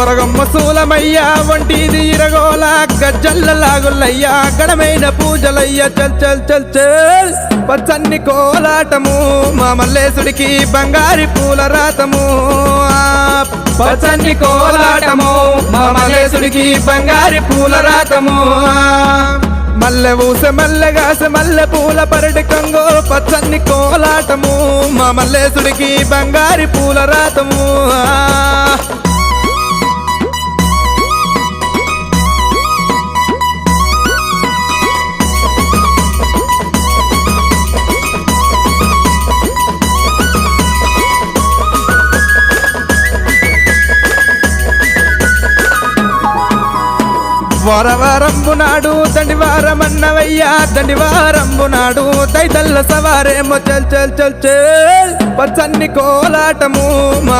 బొరగమ్మ సూలమయ్యా వంటిది ఇరగోల గజ్జల్ల లాగులయ్యా గడమైన పూజలయ్యా చల్ చల్ చల్ చల్ పచ్చన్ని కోలాటము మా మల్లేశుడికి బంగారి పూల రాతము పచ్చన్ని కోలాటము మా మల్లేశుడికి బంగారి పూల రాతము మల్లె ఊసె మల్లెగాసె మల్లె పూల పరటి కంగో పచ్చన్ని కోలాటము మా మల్లేశుడికి బంగారి పూల రాతము వారవారంబు నాడు దండివారమన్నవయ్యా దండివారంబు నాడు దైతల్ల సవారేమో చల్ చల్ చల్ చల్ పచ్చన్ని కోలాటము